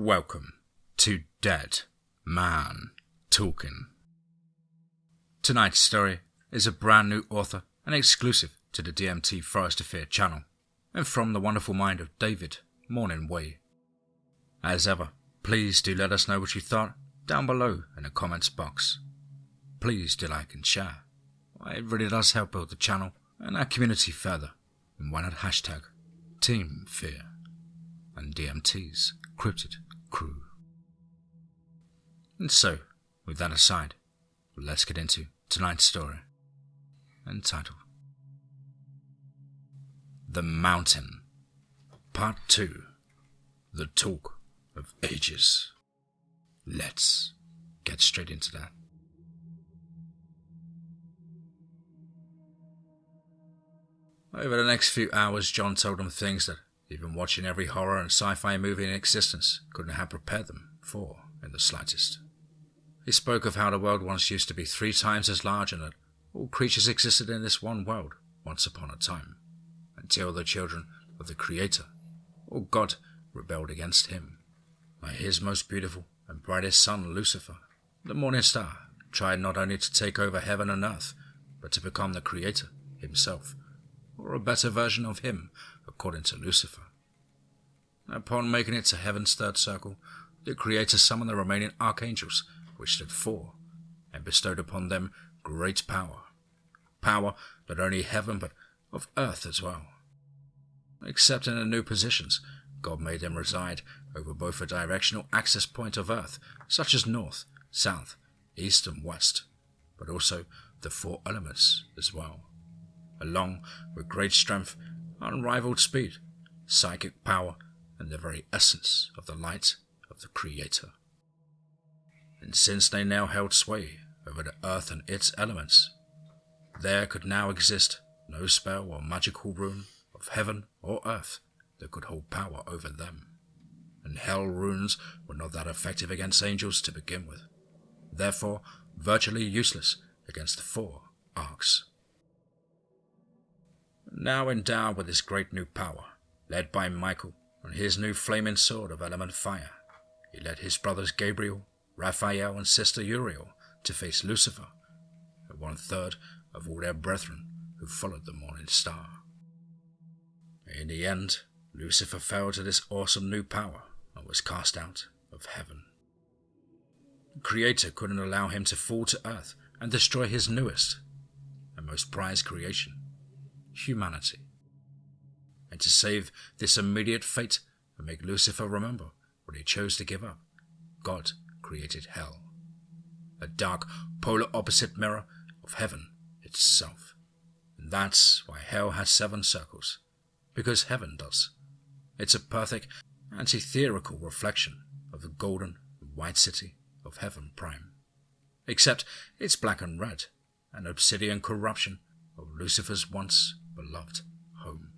Welcome to Dead Man Talking. Tonight's story is a brand new author and exclusive to the TeamFEAR channel, and from the wonderful mind of David Morningway. As ever, please do let us know what you thought down below in the comments box. Please do like and share. It really does help build the channel and our community further. And why not hashtag TeamFEAR and DMT's Cryptid crew. And so, with that aside, let's get into tonight's story, entitled The Mountain, Part 2, The Talk of Ages. Let's get straight into that. Over the next few hours, John told them things that even watching every horror and sci-fi movie in existence couldn't have prepared them for in the slightest. He spoke of how the world once used to be 3 times as large and that all creatures existed in this one world once upon a time, until the children of the Creator, or God, rebelled against him. By his most beautiful and brightest son, Lucifer, the morning star, tried not only to take over heaven and earth, but to become the Creator himself, or a better version of him, according to Lucifer. Upon making it to heaven's third circle, the Creator summoned the remaining archangels, which stood 4, and bestowed upon them great power. Power not only heaven, but of earth as well. Except in the new positions, God made them reside over both a directional access point of earth, such as north, south, east and west, but also the 4 elements as well, along with great strength, unrivaled speed, psychic power, and the very essence of the light of the Creator. And since they now held sway over the earth and its elements, there could now exist no spell or magical rune of heaven or earth that could hold power over them. And hell runes were not that effective against angels to begin with, therefore virtually useless against the 4 arcs. Now endowed with this great new power, led by Michael and his new flaming sword of element fire, he led his brothers Gabriel, Raphael and sister Uriel to face Lucifer, and 1/3 of all their brethren who followed the morning star. In the end, Lucifer fell to this awesome new power and was cast out of heaven. The Creator couldn't allow him to fall to earth and destroy his newest and most prized creation, humanity. And to save this immediate fate and make Lucifer remember what he chose to give up, God created hell, a dark polar opposite mirror of heaven itself. And that's why hell has 7 circles, because heaven does. It's a perfect anti-theorical reflection of the golden and white city of heaven prime, except it's black and red, an obsidian corruption of Lucifer's once beloved home.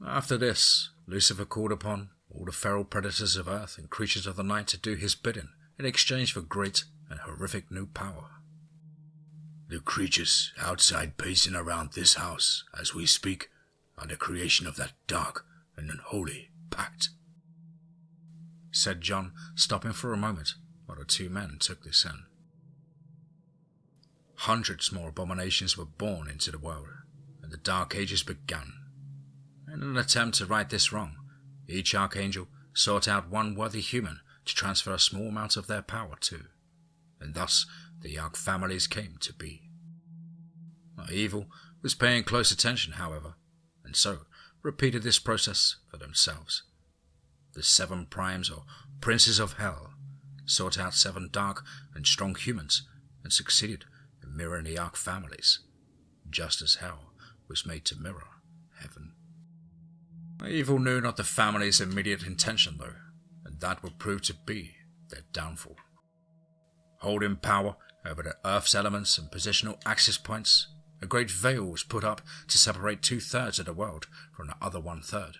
After this, Lucifer called upon all the feral predators of earth and creatures of the night to do his bidding in exchange for great and horrific new power. The creatures outside pacing around this house as we speak are the creation of that dark and unholy pact, said John, stopping for a moment while the 2 men took this in. Hundreds more abominations were born into the world, and the Dark Ages began. In an attempt to right this wrong, each archangel sought out one worthy human to transfer a small amount of their power to, and thus the Arch families came to be. Evil was paying close attention, however, and so repeated this process for themselves. The 7 primes, or princes of hell, sought out 7 dark and strong humans and succeeded in mirroring the Arch families, just as hell was made to mirror heaven. Evil knew not the family's immediate intention, though, and that would prove to be their downfall. Holding power over the Earth's elements and positional access points, a great veil was put up to separate 2/3 of the world from the other 1/3,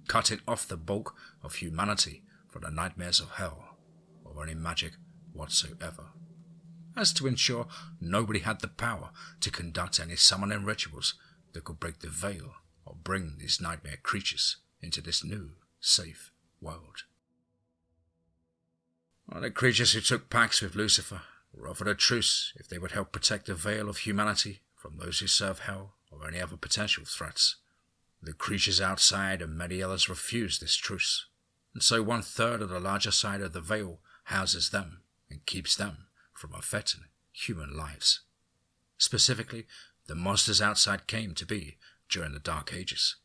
cutting off the bulk of humanity from the nightmares of hell, or any magic whatsoever, as to ensure nobody had the power to conduct any summoning rituals that could break the veil or bring these nightmare creatures into this new, safe world. The creatures who took pacts with Lucifer were offered a truce if they would help protect the veil of humanity from those who serve hell or any other potential threats. The creatures outside and many others refused this truce, and so 1/3 of the larger side of the veil houses them and keeps them from affecting human lives. Specifically, the monsters outside came to be during the Dark Ages,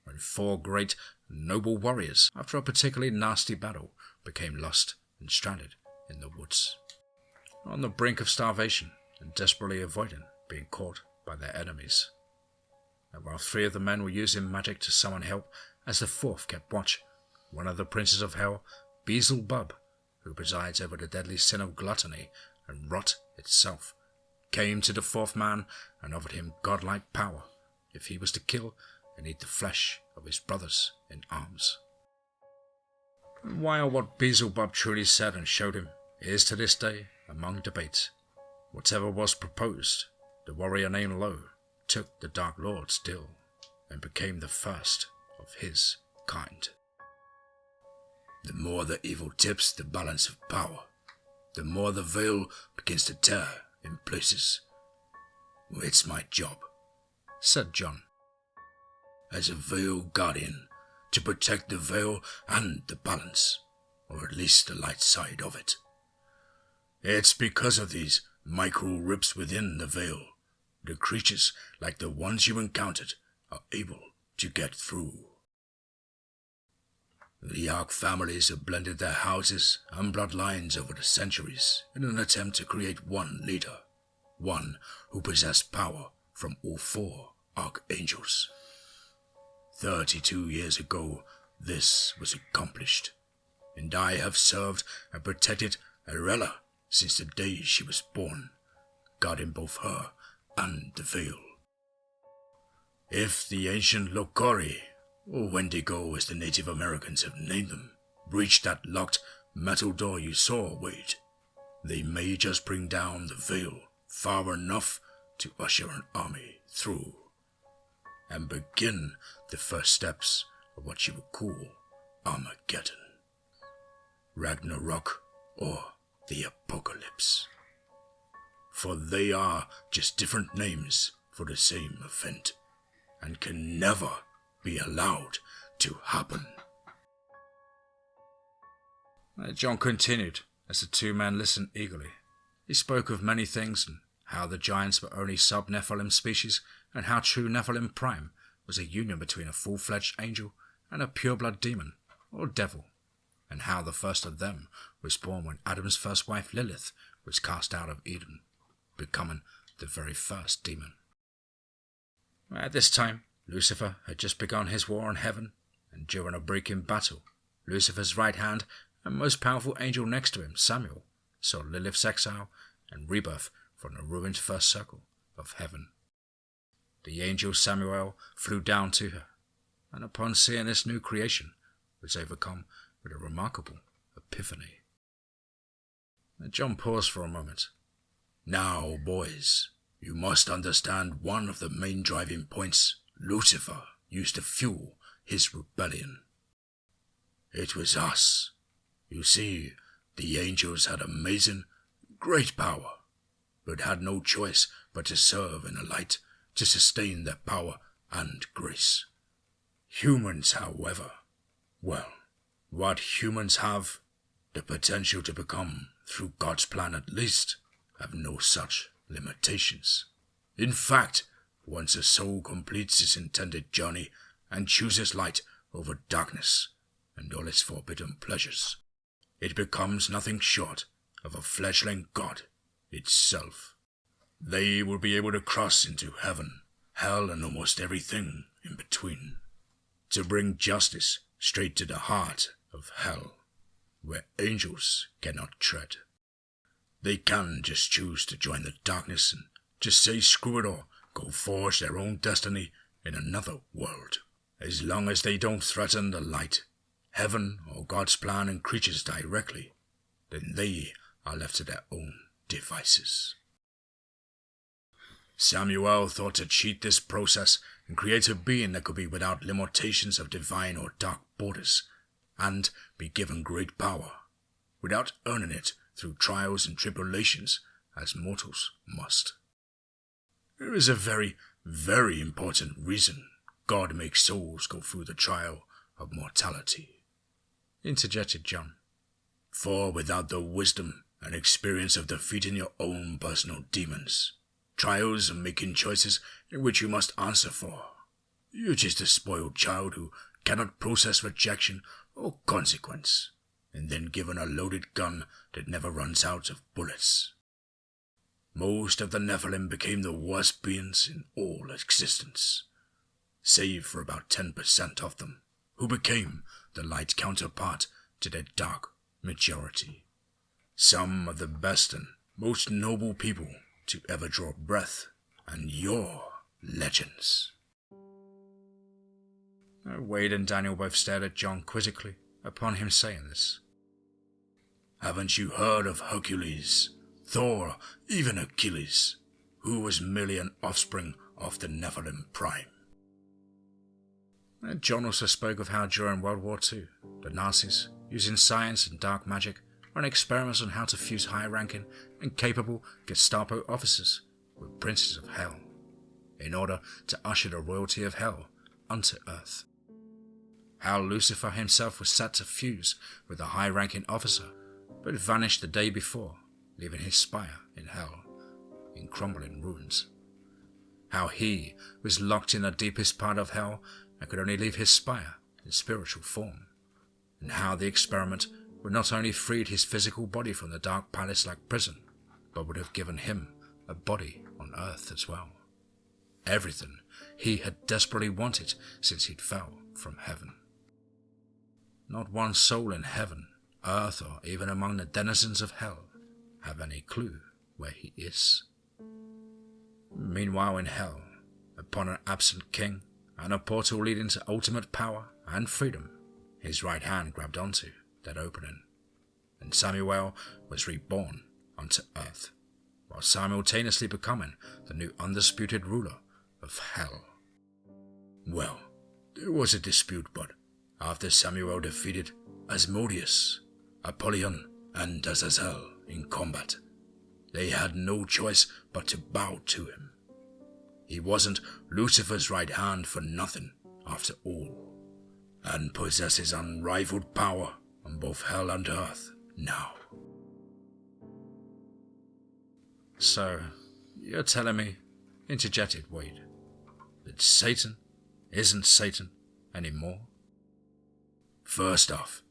when 4 great, noble warriors, after a particularly nasty battle, became lost and stranded in the woods, on the brink of starvation and desperately avoiding being caught by their enemies. And while 3 of the men were using magic to summon help, as the 4th kept watch, one of the princes of hell, Beelzebub, who presides over the deadly sin of gluttony and rot itself, came to the 4th man and offered him godlike power if he was to kill and eat the flesh of his brothers in arms. And while what Beelzebub truly said and showed him is to this day among debate, whatever was proposed, the warrior named Lo took the Dark Lord's deal and became the first of his kind. The more the evil tips the balance of power, the more the veil begins to tear in places. It's my job, said Mjoen, as a veil guardian, to protect the veil and the balance, or at least the light side of it. It's because of these micro rips within the veil the creatures like the ones you encountered are able to get through. The Ark families have blended their houses and bloodlines over the centuries in an attempt to create one leader, one who possessed power from all 4 archangels. 32 years ago, this was accomplished, and I have served and protected Arella since the day she was born, guarding both her and the veil. If the ancient Lokori, or Wendigo as the Native Americans have named them, breach that locked metal door you saw, Wade, they may just bring down the veil far enough to usher an army through, and begin the first steps of what you would call Armageddon, Ragnarok, or the Apocalypse. For they are just different names for the same event, and can never be allowed to happen. Mjoen continued as the 2 men listened eagerly. He spoke of many things, and how the giants were only sub-Nephilim species, and how true Nephilim Prime was a union between a full-fledged angel and a pure-blood demon, or devil, and how the first of them was born when Adam's first wife Lilith was cast out of Eden, becoming the very first demon. At this time, Lucifer had just begun his war on heaven, and during a break-in battle, Lucifer's right hand and most powerful angel next to him, Samuel, saw Lilith's exile and rebirth from the ruined first circle of heaven. The angel Samuel flew down to her, and upon seeing this new creation, was overcome with a remarkable epiphany. Mjoen paused for a moment. Now, boys, you must understand one of the main driving points Lucifer used to fuel his rebellion. It was us. You see, the angels had amazing, great power, but had no choice but to serve in the light to sustain their power and grace. Humans, however, well, what humans have, the potential to become, through God's plan at least, have no such limitations. In fact, once a soul completes its intended journey and chooses light over darkness and all its forbidden pleasures, it becomes nothing short of a fledgling god itself. They will be able to cross into heaven, hell, and almost everything in between, to bring justice straight to the heart of hell, where angels cannot tread. They can just choose to join the darkness and just say screw it all, go forge their own destiny in another world. As long as they don't threaten the light, heaven, or God's plan and creatures directly, then they are left to their own devices. Samuel thought to cheat this process and create a being that could be without limitations of divine or dark borders, and be given great power, without earning it through trials and tribulations, as mortals must. There is a very, very important reason God makes souls go through the trial of mortality, interjected Mjoen. For without the wisdom and experience of defeating your own personal demons, trials and making choices in which you must answer for, you're just a spoiled child who cannot process rejection or consequence, and then given a loaded gun that never runs out of bullets. Most of the Nephilim became the worst beings in all existence, save for about 10% of them, who became the light counterpart to their dark majority. Some of the best and most noble people to ever draw breath, and you're legends. Wade and Daniel both stared at Mjoen quizzically upon him saying this. Haven't you heard of Hercules, Thor, even Achilles, who was merely an offspring of the Nephilim prime? Mjoen also spoke of how during World War II, the Nazis, using science and dark magic, ran experiments on how to fuse high-ranking and capable Gestapo officers with princes of hell, in order to usher the royalty of hell unto earth. How Lucifer himself was set to fuse with a high-ranking officer, but vanished the day before, leaving his spire in hell, in crumbling ruins. How he was locked in the deepest part of hell and could only leave his spire in spiritual form, and how the experiment would not only freed his physical body from the dark palace-like prison, but would have given him a body on earth as well. Everything he had desperately wanted since he'd fell from heaven. Not one soul in heaven, earth, or even among the denizens of hell have any clue where he is. Meanwhile in hell, upon an absent king and a portal leading to ultimate power and freedom, his right hand grabbed onto that opening, and Samuel was reborn onto earth, while simultaneously becoming the new undisputed ruler of hell. Well, there was a dispute, but after Samuel defeated Asmodeus, Apollyon, and Azazel in combat, they had no choice but to bow to him. He wasn't Lucifer's right hand for nothing, after all, and possesses unrivaled power on both hell and earth now. So, you're telling me, interjected Wade, that Satan isn't Satan anymore? First off,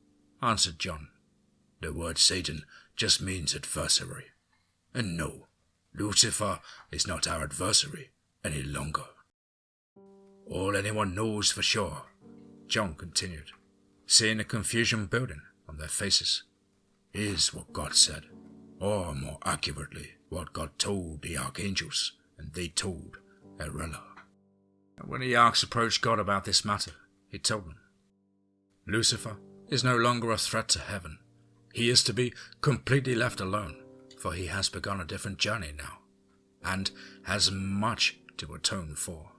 answered Mjoen, the word Satan just means adversary. And no, Lucifer is not our adversary any longer. All anyone knows for sure, Mjoen continued, seeing the confusion building on their faces, is what God said, or more accurately, what God told the archangels and they told Erella. When the arcs approached God about this matter, he told them, Lucifer is no longer a threat to heaven. He is to be completely left alone, for he has begun a different journey now, and has much to atone for,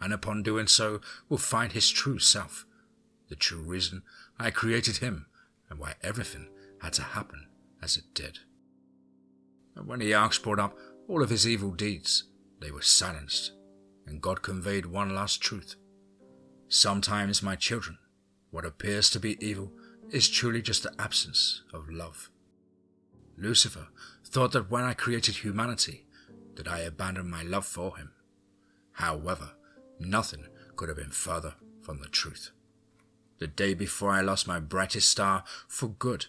and upon doing so will find his true self, the true reason I created him, and why everything had to happen as it did. And when the arcs brought up all of his evil deeds, they were silenced, and God conveyed one last truth. Sometimes, my children, what appears to be evil is truly just the absence of love. Lucifer thought that when I created humanity, that I abandoned my love for him. However, nothing could have been further from the truth. The day before I lost my brightest star for good,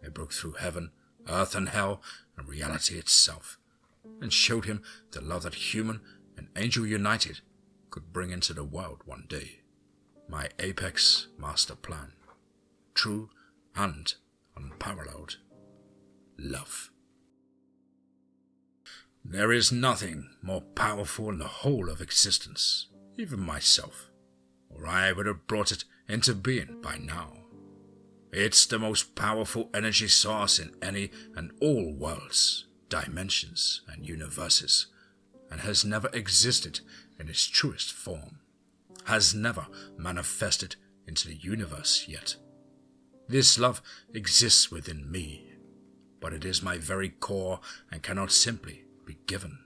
I broke through heaven, earth and hell, and reality itself, and showed him the love that human and angel united could bring into the world one day. My apex master plan. True and unparalleled. Love. There is nothing more powerful in the whole of existence, even myself, or I would have brought it into being by now. It's the most powerful energy source in any and all worlds, dimensions, and universes, and has never existed in its truest form, has never manifested into the universe yet, This love exists within me, but it is my very core and cannot simply be given.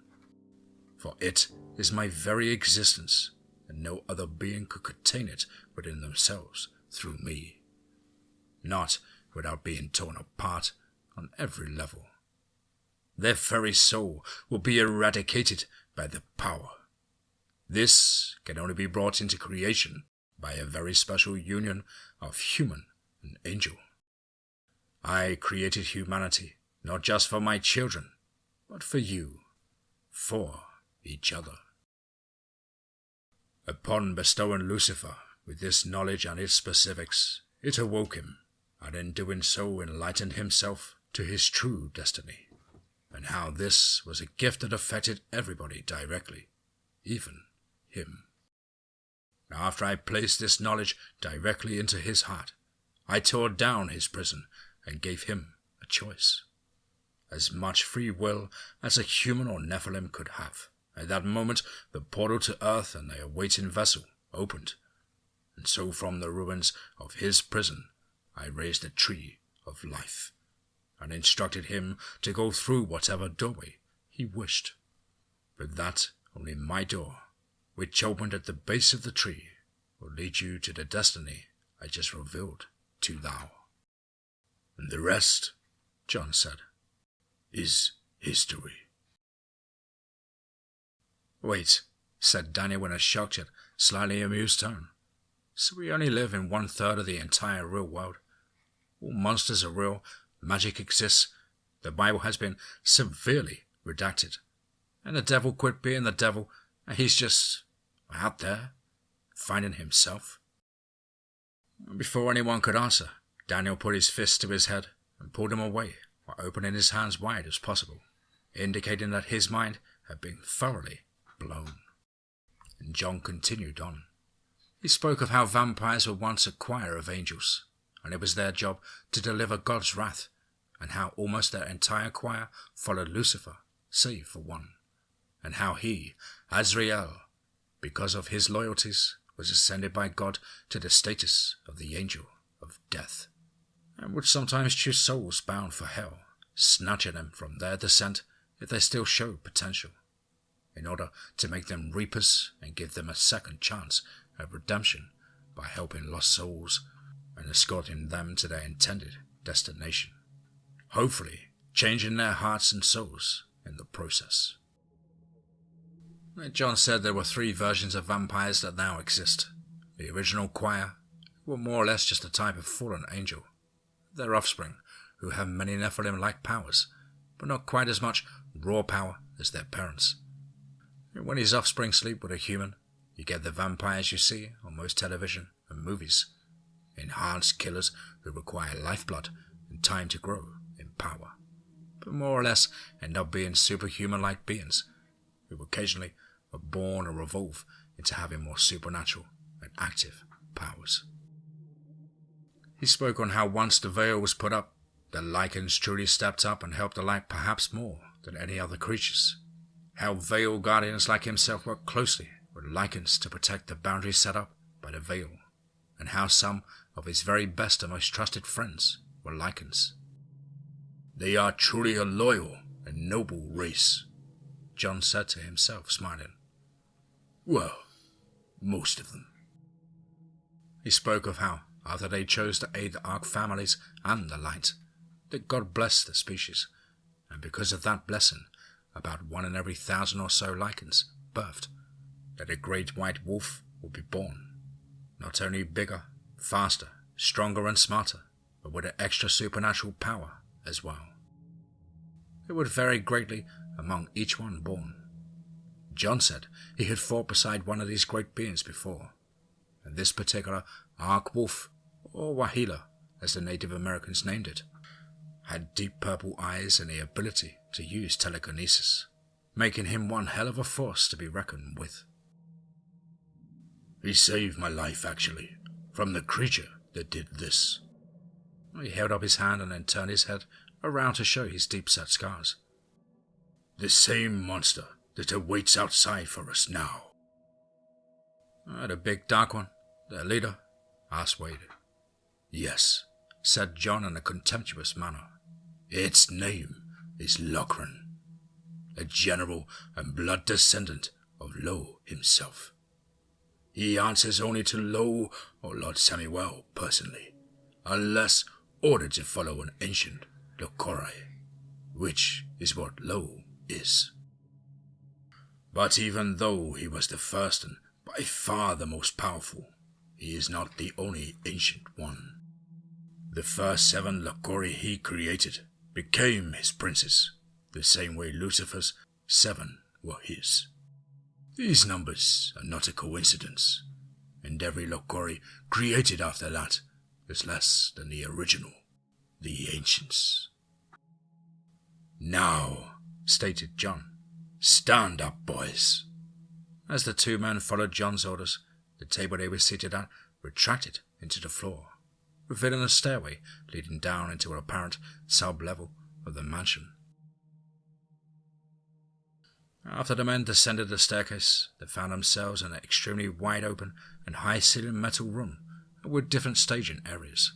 For it is my very existence, and no other being could contain it within themselves through me. Not without being torn apart on every level. Their very soul will be eradicated by the power. This can only be brought into creation by a very special union of human and angel. I created humanity not just for my children, but for you, for each other. Upon bestowing Lucifer with this knowledge and its specifics, it awoke him, and in doing so enlightened himself to his true destiny, and how this was a gift that affected everybody directly, even him. Now, after I placed this knowledge directly into his heart, I tore down his prison and gave him a choice. As much free will as a human or Nephilim could have. At that moment, the portal to Earth and the awaiting vessel opened, and so from the ruins of his prison, I raised a tree of life, and instructed him to go through whatever doorway he wished. But that only my door, which opened at the base of the tree, will lead you to the destiny I just revealed to thou. And the rest, John said, is history. Wait, said Daniel in a shocked yet slightly amused tone. So we only live in 1/3 of the entire real world. All monsters are real, magic exists, the Bible has been severely redacted, and the devil quit being the devil, and he's just out there, finding himself. Before anyone could answer, Daniel put his fist to his head and pulled him away while opening his hands wide as possible, indicating that his mind had been thoroughly blown. And John continued on. He spoke of how vampires were once a choir of angels, and it was their job to deliver God's wrath, and how almost their entire choir followed Lucifer, save for one, and how he, Azrael, because of his loyalties, was ascended by God to the status of the angel of death, and would sometimes choose souls bound for hell, snatching them from their descent if they still showed potential, in order to make them reapers and give them a second chance at redemption by helping lost souls and escorting them to their intended destination, hopefully changing their hearts and souls in the process. John said there were 3 versions of vampires that now exist. The original choir, who were more or less just a type of fallen angel, their offspring, who have many Nephilim-like powers, but not quite as much raw power as their parents. When his offspring sleep with a human, you get the vampires you see on most television and movies, enhanced killers who require lifeblood and time to grow in power, but more or less end up being superhuman-like beings, who occasionally are born or evolve into having more supernatural and active powers. He spoke on how once the veil was put up, the Lycans truly stepped up and helped the light perhaps more than any other creatures. How veil guardians like himself worked closely with Lycans to protect the boundaries set up by the veil, and how some of his very best and most trusted friends were Lycans. They are truly a loyal and noble race, John said to himself, smiling. Well, most of them. He spoke of how, after they chose to aid the Ark families and the light, that God blessed the species, and because of that blessing, about 1 in every 1,000 or so Lycans birthed, that a great white wolf would be born, not only bigger, faster, stronger and smarter, but with an extra supernatural power as well. It would vary greatly among each one born. John said he had fought beside one of these great beings before, and this particular Ark Wolf, or Wahila as the Native Americans named it, had deep purple eyes and the ability to use telekinesis, making him one hell of a force to be reckoned with. He saved my life, actually, from the creature that did this. He held up his hand and then turned his head around to show his deep-set scars. The same monster that awaits outside for us now. The big dark one, their leader? Asked Wade. Yes, said Mjoen in a contemptuous manner. Its name is Locran, a general and blood descendant of Lo himself. He answers only to Lo or Lord Samuel personally, unless ordered to follow an ancient Lokori, which is what Lo is. But even though he was the first and by far the most powerful, he is not the only ancient one. The first 7 Lokori he created became his princes, the same way Lucifer's 7 were his. These numbers are not a coincidence, and every Lokori created after that is less than the original, the ancients. Now, stated Mjoen, stand up, boys. As the 2 men followed Mjoen's orders, the table they were seated at retracted into the floor, revealing a stairway leading down into an apparent sub-level of the mansion. After the men descended the staircase, they found themselves in an extremely wide-open and high-ceilinged metal room with different staging areas.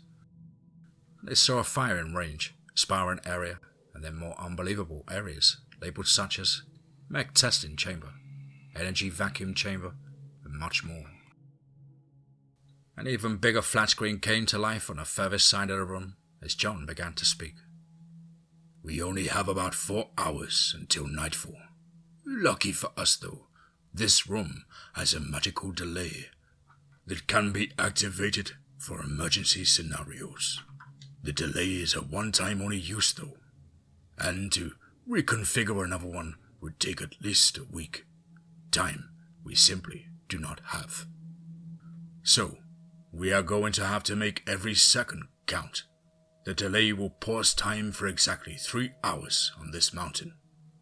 They saw a firing range, sparring area, and then more unbelievable areas labelled such as mech testing chamber, energy vacuum chamber, and much more. An even bigger flat screen came to life on the furthest side of the room as Mjoen began to speak. We only have about 4 hours until nightfall. Lucky for us though, this room has a magical delay that can be activated for emergency scenarios. The delay is a one-time only use though, and to reconfigure another one would take at least a week, time we simply do not have. So, we are going to have to make every second count. The delay will pause time for exactly 3 hours on this mountain,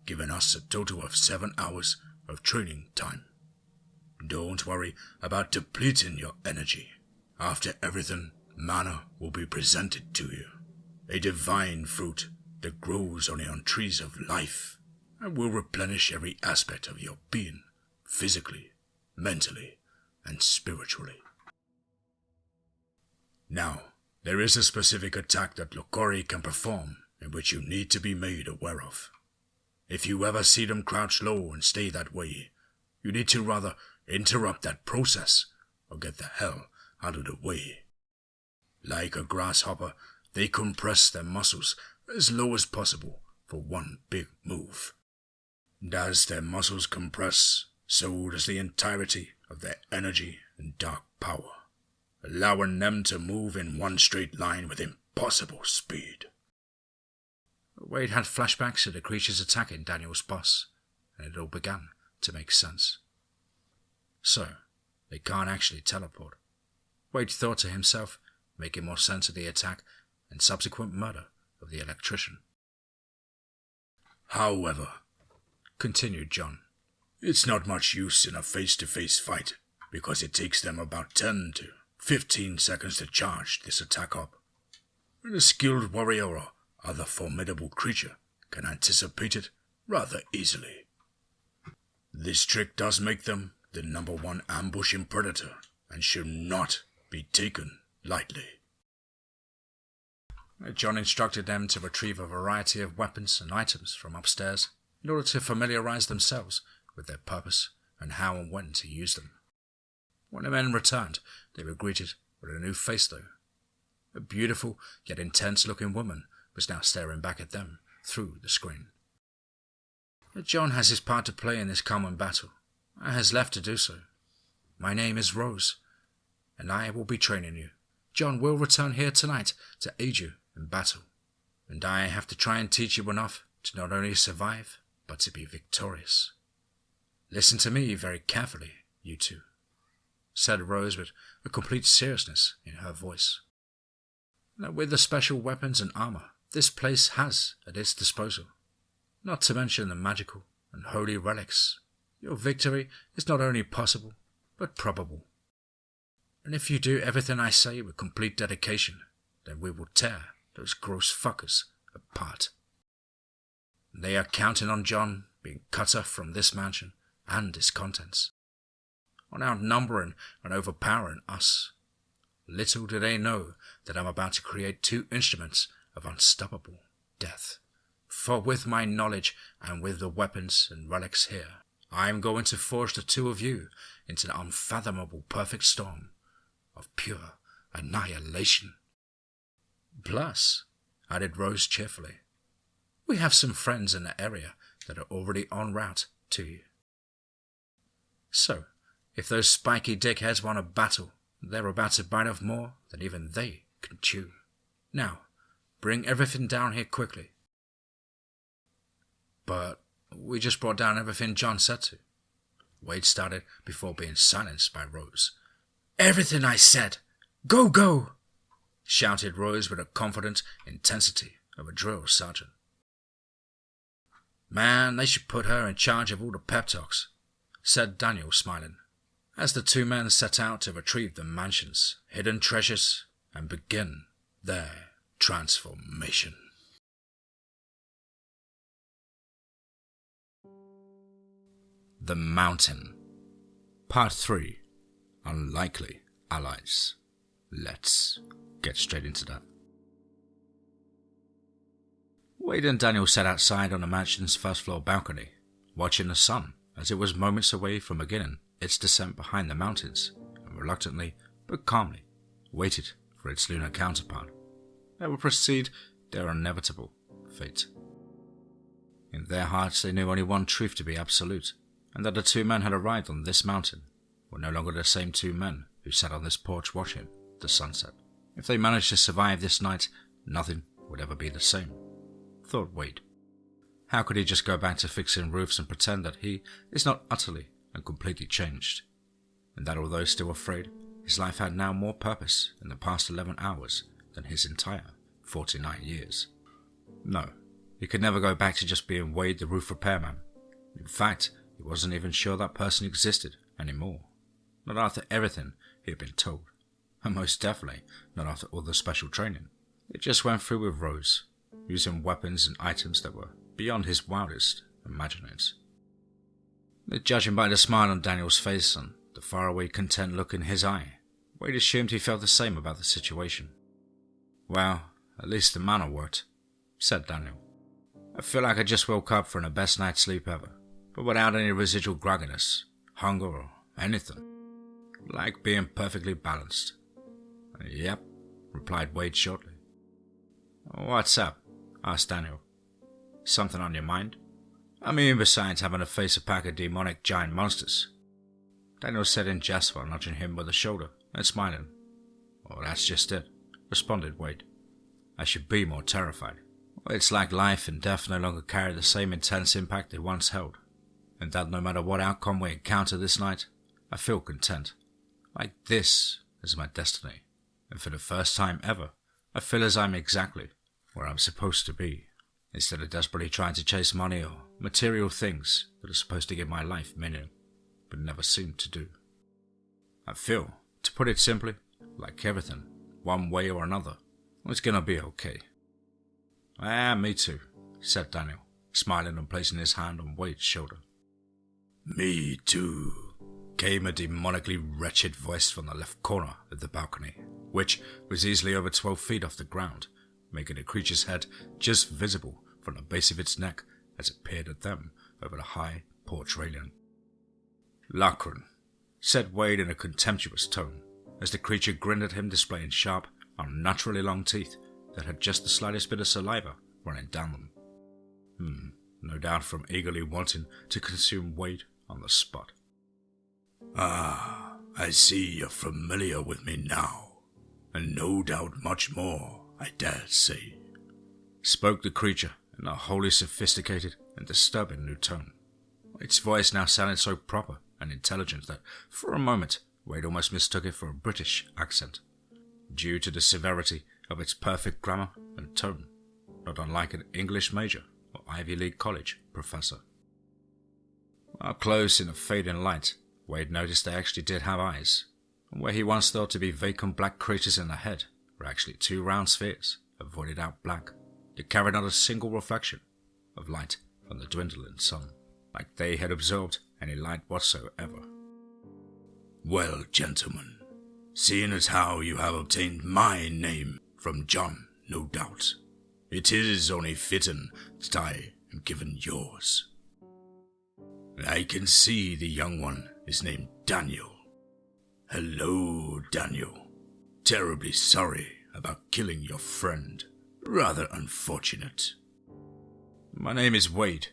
giving us a total of 7 hours of training time. Don't worry about depleting your energy. After everything, mana will be presented to you, a divine fruit that grows only on trees of life and will replenish every aspect of your being, physically, mentally, and spiritually. Now, there is a specific attack that Lokori can perform in which you need to be made aware of. If you ever see them crouch low and stay that way, you need to rather interrupt that process or get the hell out of the way. Like a grasshopper, they compress their muscles as low as possible for one big move. And as their muscles compress, so does the entirety of their energy and dark power, allowing them to move in one straight line with impossible speed. Wade had flashbacks to the creatures attacking Daniel's boss, and it all began to make sense. So, they can't actually teleport. Wade thought to himself, making more sense of the attack and subsequent murder of the electrician. However, continued Mjoen, it's not much use in a face-to-face fight, because it takes them about 10 to 15 seconds to charge this attack up. And a skilled warrior or other formidable creature can anticipate it rather easily. This trick does make them the #1 ambushing predator and should not be taken lightly. Mjoen instructed them to retrieve a variety of weapons and items from upstairs in order to familiarize themselves with their purpose and how and when to use them. When the men returned, they were greeted with a new face though. A beautiful yet intense-looking woman was now staring back at them through the screen. Mjoen has his part to play in this common battle, and has left to do so. My name is Rose, and I will be training you. Mjoen will return here tonight to aid you in battle, and I have to try and teach you enough to not only survive, but to be victorious. Listen to me very carefully, you two, said Rose with a complete seriousness in her voice. Now, with the special weapons and armor this place has at its disposal, not to mention the magical and holy relics, your victory is not only possible, but probable. And if you do everything I say with complete dedication, then we will tear those gross fuckers apart. They are counting on Mjoen being cut off from this mansion and its contents, on outnumbering and overpowering us. little do they know that I'm about to create 2 instruments of unstoppable death. For with my knowledge and with the weapons and relics here, I am going to forge the 2 of you into the unfathomable perfect storm of pure annihilation. Plus, added Rose cheerfully, we have some friends in the area that are already en route to you. So, if those spiky dickheads want a battle, they're about to bite off more than even they can chew. Now, bring everything down here quickly. But we just brought down everything John said to. Wade started before being silenced by Rose. Everything I said! Go, go! Shouted Rose with the confident intensity of a drill sergeant. Man, they should put her in charge of all the pep talks, said Daniel, smiling, as the 2 men set out to retrieve the mansion's hidden treasures and begin their transformation. The Mountain. Part 3. Unlikely Allies. Let's get straight into that. Wade and Daniel sat outside on the mansion's first-floor balcony, watching the sun as it was moments away from beginning its descent behind the mountains, and reluctantly but calmly waited for its lunar counterpart that would precede their inevitable fate. In their hearts they knew only one truth to be absolute, and that the 2 men had arrived on this mountain were no longer the same 2 men who sat on this porch watching the sunset. If they managed to survive this night, nothing would ever be the same, thought Wade. How could he just go back to fixing roofs and pretend that he is not utterly and completely changed, and that although still afraid, his life had now more purpose in the past 11 hours than his entire 49 years? No, he could never go back to just being Wade the roof repairman. In fact, he wasn't even sure that person existed anymore. Not after everything he had been told, and most definitely not after all the special training it just went through with Rose, using weapons and items that were beyond his wildest imaginings. Judging by the smile on Daniel's face and the faraway content look in his eye, Wade assumed he felt the same about the situation. Well, at least the manner worked, said Daniel. I feel like I just woke up from the best night's sleep ever, but without any residual grogginess, hunger, or anything. Like being perfectly balanced. Yep, replied Wade shortly. What's up? Asked Daniel. Something on your mind? I mean, besides having to face a pack of demonic giant monsters. Daniel said in jest while nudging him with a shoulder and smiling. Well, that's just it, responded Wade. I should be more terrified. It's like life and death no longer carry the same intense impact they once held, and that no matter what outcome we encounter this night, I feel content. Like this is my destiny, and for the first time ever, I feel as I'm exactly where I'm supposed to be, instead of desperately trying to chase money or material things that are supposed to give my life meaning, but never seem to do. I feel, to put it simply, like everything, one way or another, it's gonna be okay. Me too, said Daniel, smiling and placing his hand on Wade's shoulder. Me too, came a demonically wretched voice from the left corner of the balcony, which was easily over 12 feet off the ground, making the creature's head just visible from the base of its neck as it peered at them over the high porch railing. Lachlan, said Wade in a contemptuous tone, as the creature grinned at him, displaying sharp, unnaturally long teeth that had just the slightest bit of saliva running down them. No doubt from eagerly wanting to consume Wade on the spot. Ah, I see you're familiar with me now, and no doubt much more, I dare say, spoke the creature in a wholly sophisticated and disturbing new tone. Its voice now sounded so proper and intelligent that, for a moment, Wade almost mistook it for a British accent, due to the severity of its perfect grammar and tone, not unlike an English major or Ivy League college professor. Up close in a fading light, Wade noticed they actually did have eyes, and where he once thought to be vacant black craters in the head were actually 2 round spheres of voided out black that carried not a single reflection of light from the dwindling sun, like they had absorbed any light whatsoever. Well, gentlemen, seeing as how you have obtained my name from John, no doubt. It is only fitting that I am given yours. I can see the young one is named Daniel. Hello, Daniel. Terribly sorry about killing your friend. Rather unfortunate. My name is Wade,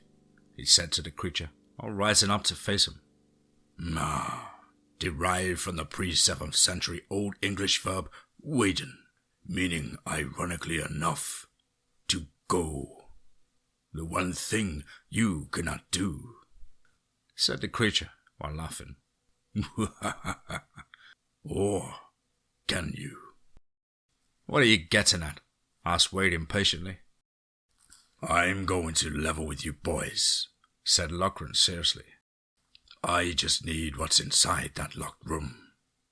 he said to the creature, while rising up to face him. Derived from the pre-7th century Old English verb waden, meaning, ironically enough, to go. The one thing you cannot do, said the creature while laughing. Or can you? What are you getting at? Asked Wade impatiently. I'm going to level with you boys, said Lochran seriously. I just need what's inside that locked room.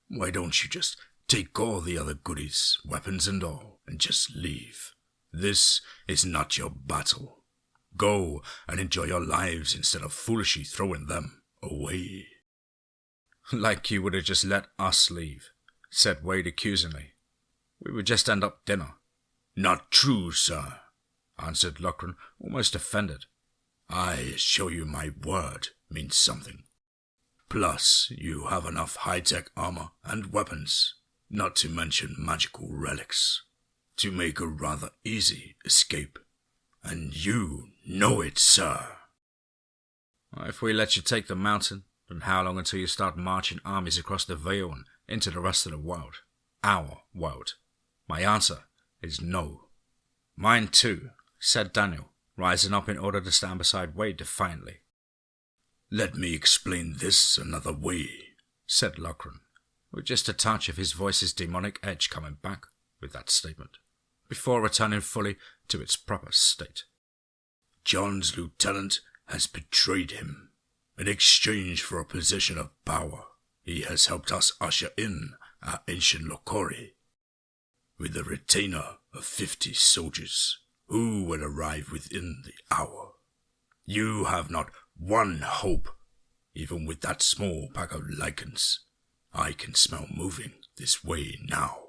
Why don't you just take all the other goodies, weapons and all, and just leave? This is not your battle. Go and enjoy your lives instead of foolishly throwing them away. Like you would have just let us leave, said Wade accusingly. We would just end up dinner. Not true, sir, answered Lochran, almost offended. I assure you my word means something. Plus, you have enough high-tech armor and weapons, not to mention magical relics, to make a rather easy escape. And you know it, sir. If we let you take the mountain, then how long until you start marching armies across the Veil and into the rest of the world? Our world. My answer is no. Mine too, said Daniel, rising up in order to stand beside Wade defiantly. Let me explain this another way, said Lochran, with just a touch of his voice's demonic edge coming back with that statement, before returning fully to its proper state. John's lieutenant has betrayed him. In exchange for a position of power, he has helped us usher in our ancient Lokori, with a retainer of 50 soldiers, who will arrive within the hour. You have not one hope, even with that small pack of lichens. I can smell moving this way now.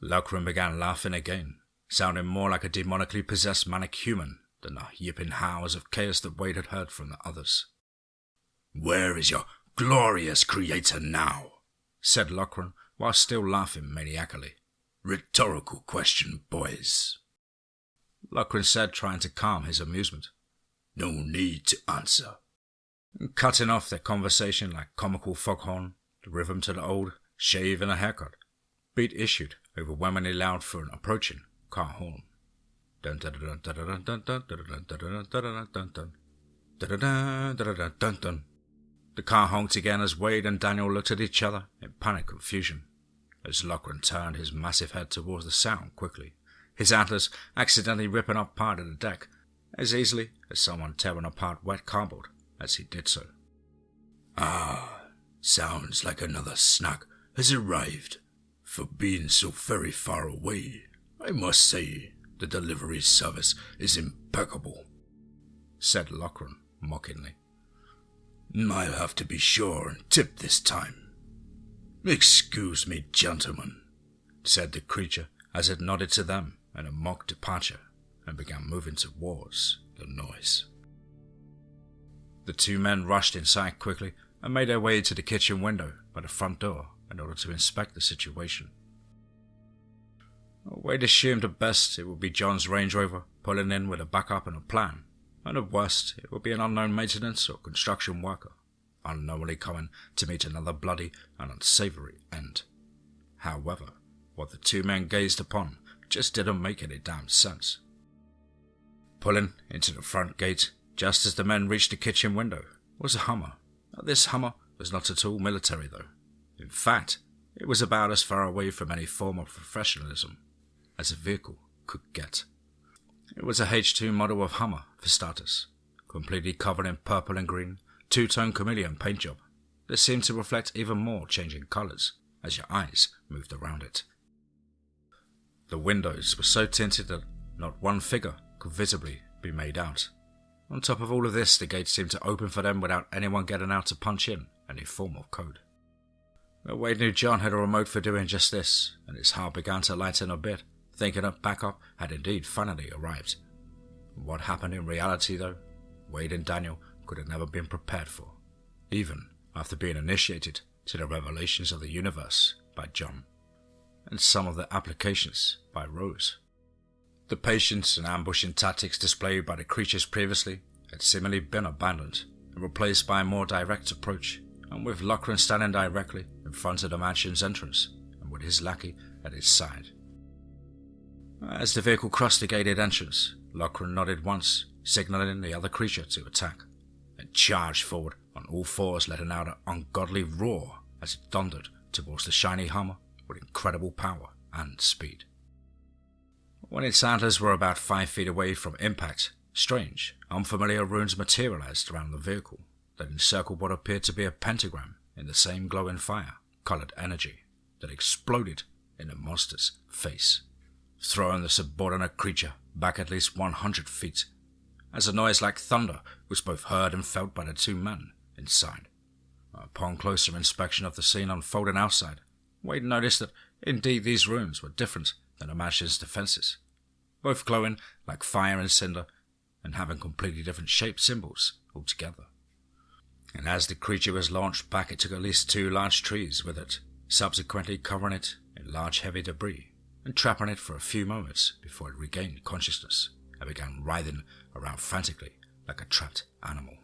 Lochran began laughing again, sounding more like a demonically possessed manic human than the yipping howls of chaos that Wade had heard from the others. Where is your glorious creator now? Said Lochran, while still laughing maniacally. Rhetorical question, boys. Lochran said, trying to calm his amusement. No need to answer. Cutting off their conversation like comical foghorn, the rhythm to the old shave and a haircut. Beat issued overwhelmingly loud for an approaching car horn. Dun dun dun dun dun dun dun dun dun dun dun dun. The car honked again as Wade and Daniel looked at each other in panic confusion, as Lochran turned his massive head towards the sound quickly, his antlers accidentally ripping up part of the deck, as easily as someone tearing apart wet cardboard as he did so. Sounds like another snack has arrived. For being so very far away, I must say the delivery service is impeccable, said Lochran mockingly. I'll have to be sure and tip this time. Excuse me, gentlemen, said the creature as it nodded to them in a mock departure and began moving towards the noise. The two men rushed inside quickly and made their way to the kitchen window by the front door in order to inspect the situation. Wade assumed at best it would be John's Range Rover pulling in with a backup and a plan, and at worst it would be an unknown maintenance or construction worker, unknowingly coming to meet another bloody and unsavory end. However, what the two men gazed upon just didn't make any damn sense. Pulling into the front gate, just as the men reached the kitchen window, was a Hummer. This Hummer was not at all military though. In fact, it was about as far away from any form of professionalism as a vehicle could get. It was a H2 model of Hummer, for starters, completely covered in purple and green, two-tone chameleon paint job that seemed to reflect even more changing colours as your eyes moved around it. The windows were so tinted that not one figure could visibly be made out. On top of all of this, the gate seemed to open for them without anyone getting out to punch in any form of code. But Wade knew John had a remote for doing just this, and his heart began to lighten a bit, thinking that backup had indeed finally arrived. What happened in reality, though, Wade and Daniel could have never been prepared for, even after being initiated to the revelations of the universe by John, and some of the applications by Rose. The patience and ambushing tactics displayed by the creatures previously had seemingly been abandoned and replaced by a more direct approach, and with Lochran standing directly in front of the mansion's entrance and with his lackey at his side. As the vehicle crossed the gated entrance, Lochran nodded once, signaling the other creature to attack, and charged forward on all fours, letting out an ungodly roar as it thundered towards the shiny Hummer with incredible power and speed. When its antlers were about 5 feet away from impact, strange, unfamiliar runes materialized around the vehicle that encircled what appeared to be a pentagram in the same glowing fire-colored energy that exploded in the monster's face, throwing the subordinate creature back at least 100 feet, as a noise like thunder was both heard and felt by the two men inside. Upon closer inspection of the scene unfolding outside, Wade noticed that indeed these runes were different than the mansion's defenses, both glowing like fire and cinder and having completely different shaped symbols altogether. And as the creature was launched back, it took at least 2 large trees with it, subsequently covering it in large heavy debris and trapping it for a few moments before it regained consciousness and began writhing around frantically like a trapped animal.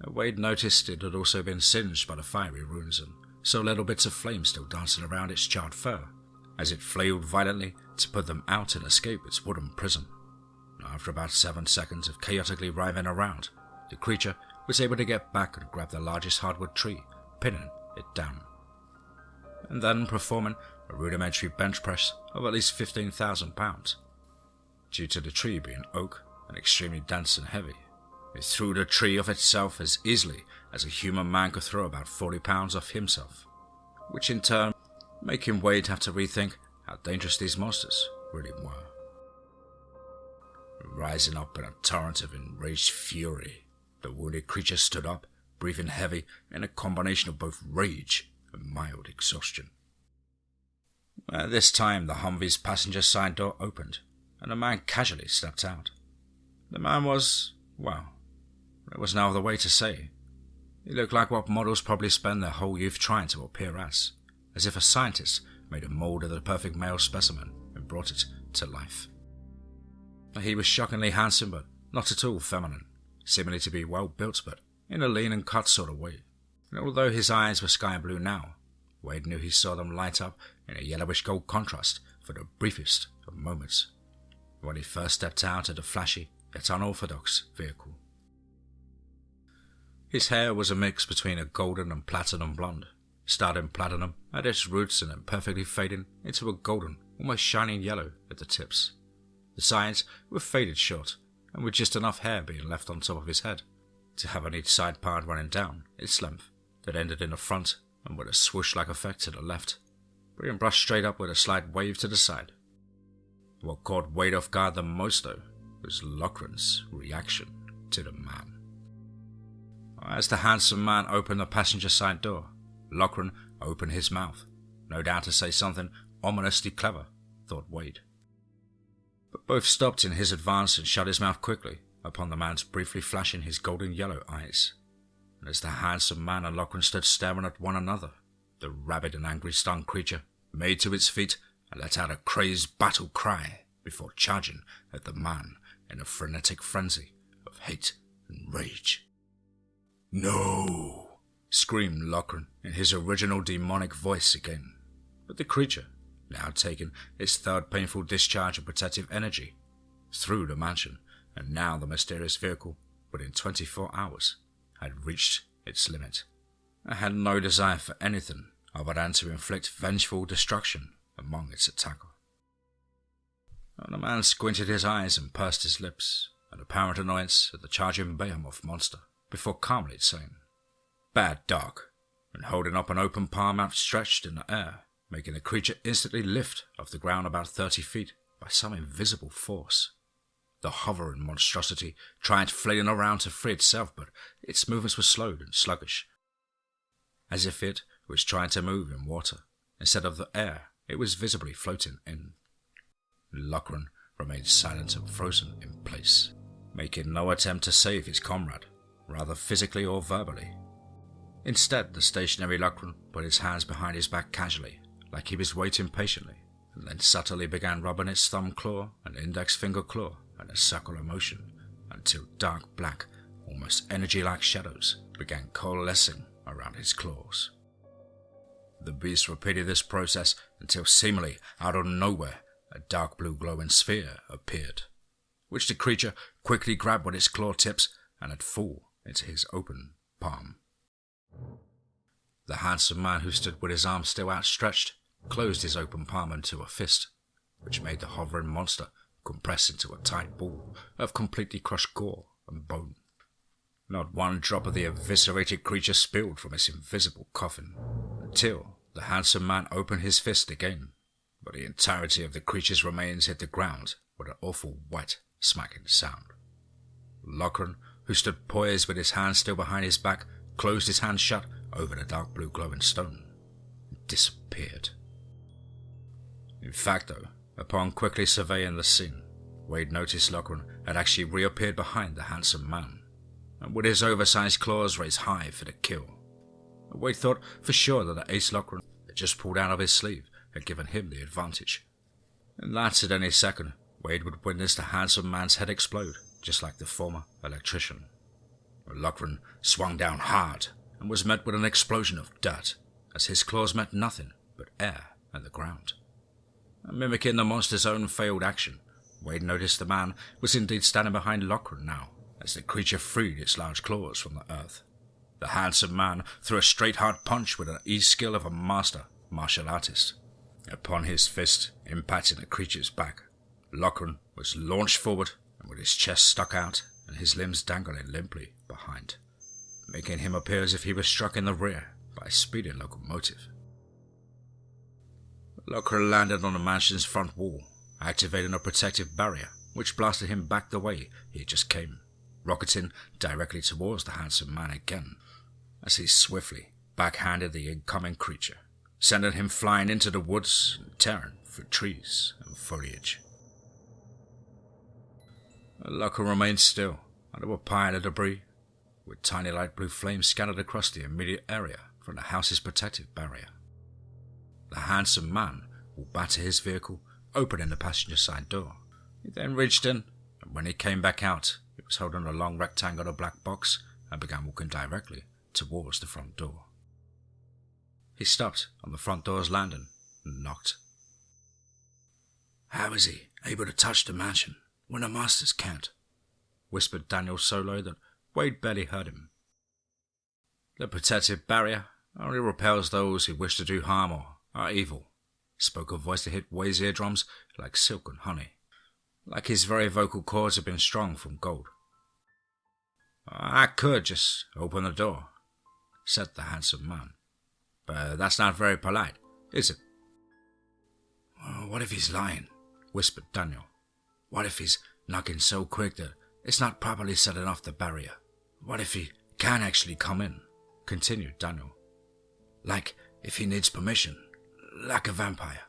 Wade noticed it had also been singed by the fiery runes and saw little bits of flame still dancing around its charred fur as it flailed violently to put them out and escape its wooden prison. After about 7 seconds of chaotically writhing around, the creature was able to get back and grab the largest hardwood tree, pinning it down, and then performing a rudimentary bench press of at least 15,000 pounds. Due to the tree being oak and extremely dense and heavy, it threw the tree off itself as easily as a human man could throw about 40 pounds off himself, which in turn making Wade have to rethink how dangerous these monsters really were. Rising up in a torrent of enraged fury, the wounded creature stood up, breathing heavy in a combination of both rage and mild exhaustion. At this time, the Humvee's passenger side door opened, and a man casually stepped out. The man was, well, there was no other way to say. He looked like what models probably spend their whole youth trying to appear as if a scientist made a mold of the perfect male specimen and brought it to life. He was shockingly handsome, but not at all feminine, seemingly to be well built, but in a lean and cut sort of way. And although his eyes were sky blue now, Wade knew he saw them light up in a yellowish gold contrast for the briefest of moments, when he first stepped out of the flashy yet unorthodox vehicle. His hair was a mix between a golden and platinum blonde, starting platinum at its roots and then perfectly fading into a golden, almost shining yellow at the tips. The sides were faded short, and with just enough hair being left on top of his head to have on each side part running down its length that ended in the front and with a swoosh-like effect to the left, being brushed straight up with a slight wave to the side. What caught Wade off guard the most, though, was Lochran's reaction to the man. As the handsome man opened the passenger side door, Lochran opened his mouth, no doubt to say something ominously clever, thought Wade. But both stopped in his advance and shut his mouth quickly upon the man's briefly flashing his golden yellow eyes. And as the handsome man and Lochran stood staring at one another, the rabid and angry stunned creature made to its feet and let out a crazed battle cry before charging at the man in a frenetic frenzy of hate and rage. "No!" screamed Lochran in his original demonic voice again, but the creature, now taking its third painful discharge of protective energy, through the mansion, and now the mysterious vehicle, within 24 hours, had reached its limit. It had no desire for anything other than to inflict vengeful destruction among its attacker. And the man squinted his eyes and pursed his lips, in apparent annoyance at the charging behemoth monster, before calmly saying, "Bad dog," and holding up an open palm outstretched in the air, making the creature instantly lift off the ground about 30 feet by some invisible force. The hovering monstrosity tried flailing around to free itself, but its movements were slowed and sluggish as if it was trying to move in water. Instead of the air, it was visibly floating in. Lachlan remained silent and frozen in place, making no attempt to save his comrade, rather physically or verbally. Instead, the stationary Lachlan put his hands behind his back casually, like he was waiting patiently, and then subtly began rubbing its thumb claw and index finger claw in a circular motion until dark black, almost energy-like shadows began coalescing around his claws. The beast repeated this process until seemingly out of nowhere a dark blue glowing sphere appeared, which the creature quickly grabbed with its claw tips and had fall into his open palm. The handsome man, who stood with his arm still outstretched, closed his open palm into a fist, which made the hovering monster compress into a tight ball of completely crushed gore and bone. Not one drop of the eviscerated creature spilled from its invisible coffin, until the handsome man opened his fist again, but the entirety of the creature's remains hit the ground with an awful white, smacking sound. Lachlan, who stood poised with his hands still behind his back, closed his hand shut over the dark blue glowing stone and disappeared. In fact, though, upon quickly surveying the scene, Wade noticed Lachlan had actually reappeared behind the handsome man, and with his oversized claws raised high for the kill. Wade thought for sure that the ace Lachlan had just pulled out of his sleeve had given him the advantage. And that at any second, Wade would witness the handsome man's head explode, just like the former electrician. Lachlan swung down hard and was met with an explosion of dirt, as his claws met nothing but air and the ground. Mimicking the monster's own failed action, Wade noticed the man was indeed standing behind Lachlan now, as the creature freed its large claws from the earth. The handsome man threw a straight hard punch with an ease skill of a master martial artist. Upon his fist impacting the creature's back, Lachlan was launched forward and with his chest stuck out and his limbs dangling limply behind, making him appear as if he was struck in the rear by a speeding locomotive. Lachlan landed on the mansion's front wall, activating a protective barrier which blasted him back the way he had just came, rocketing directly towards the handsome man again, as he swiftly backhanded the incoming creature, sending him flying into the woods and tearing through trees and foliage. Lachlan remained still under a pile of debris, with tiny light blue flames scattered across the immediate area from the house's protective barrier. The handsome man walked back to his vehicle, opening the passenger side door. He then reached in, and when he came back out, he was holding a long rectangular black box and began walking directly towards the front door. He stopped on the front door's landing and knocked. "How is he able to touch the mansion when the masters can't?" whispered Daniel so low that Wade barely heard him. "The protective barrier only repels those who wish to do harm or are evil," spoke a voice that hit Wade's eardrums like silk and honey, like his very vocal cords had been strung from gold. "I could just open the door," said the handsome man, "but that's not very polite, is it?" "What if he's lying?" whispered Daniel. "What if he's knocking so quick that it's not properly setting off the barrier? What if he can actually come in?" continued Daniel. "Like if he needs permission, like a vampire."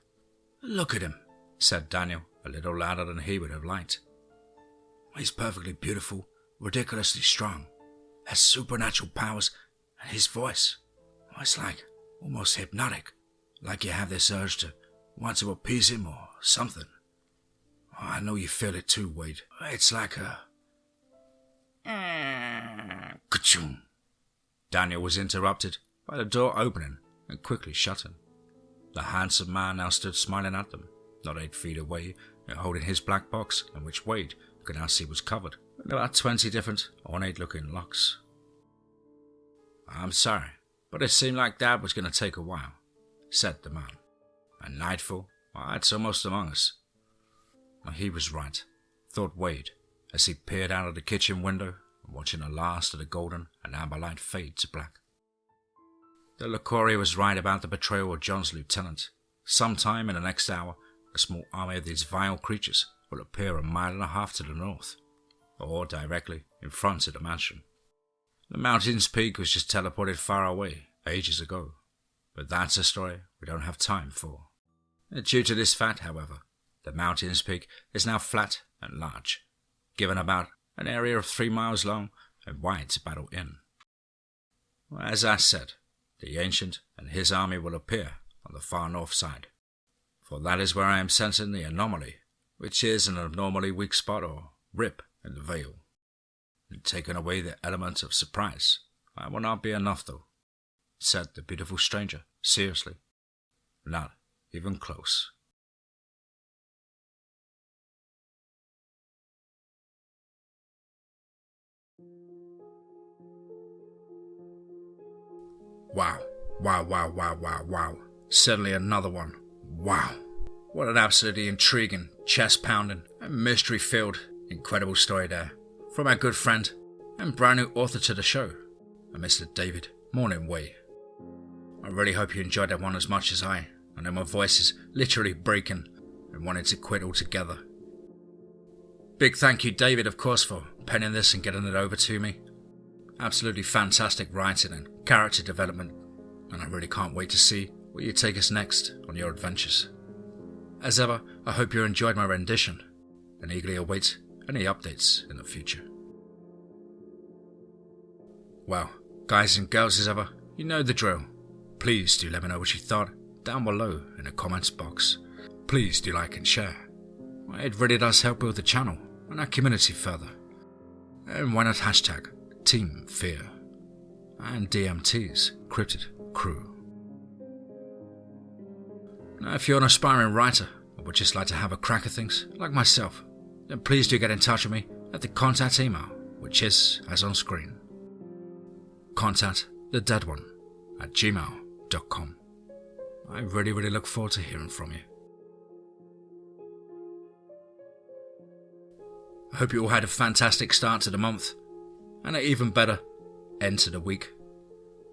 "Look at him," said Daniel, a little louder than he would have liked. "He's perfectly beautiful, ridiculously strong, has supernatural powers, and his voice, it's like almost hypnotic, like you have this urge to want to appease him or something. I know you feel it too, Wade. It's like a... Ka-choom!" Daniel was interrupted by the door opening and quickly shutting. The handsome man now stood smiling at them, not 8 feet away, and holding his black box, in which Wade could now see was covered with about 20 different ornate-looking locks. "I'm sorry, but it seemed like that was going to take a while," said the man. "And nightfall, it's almost among us." He was right, thought Wade, as he peered out of the kitchen window, watching the last of the golden and amber light fade to black. The LaCouri was right about the betrayal of John's lieutenant. Sometime in the next hour, a small army of these vile creatures will appear 1.5 miles to the north, or directly in front of the mansion. The mountain's peak was just teleported far away ages ago, but that's a story we don't have time for. Due to this fact, however, the mountain's peak is now flat and large, given about an area of 3 miles long and wide to battle in. As I said, the Ancient and his army will appear on the far north side, for that is where I am sensing the anomaly, which is an abnormally weak spot or rip in the veil. And taking away the element of surprise, I will not be enough though, said the beautiful stranger, seriously. Not even close. Wow. Certainly another one. Wow. What an absolutely intriguing, chest-pounding, and mystery-filled, incredible story there. From our good friend and brand new author to the show, Mr. David Morningway. I really hope you enjoyed that one as much as I know my voice is literally breaking and wanted to quit altogether. Big thank you, David, of course, for penning this and getting it over to me. Absolutely fantastic writing and character development, and I really can't wait to see where you take us next on your adventures. As ever, I hope you enjoyed my rendition and eagerly await any updates in the future. Well, guys and girls as ever, you know the drill. Please do let me know what you thought down below in the comments box. Please do like and share. It really does help build the channel and our community further. And why not hashtag TeamFEAR and DMT's Cryptid Crew. Now, if you're an aspiring writer or would just like to have a crack at things like myself, then please do get in touch with me at the contact email, which is as on screen. contactthedeadone@gmail.com. I really look forward to hearing from you. I hope you all had a fantastic start to the month and an even better end to the week.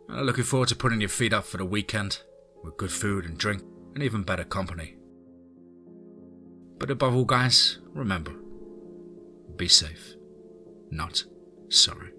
And I'm looking forward to putting your feet up for the weekend with good food and drink and even better company. But above all, guys, remember, be safe, not sorry.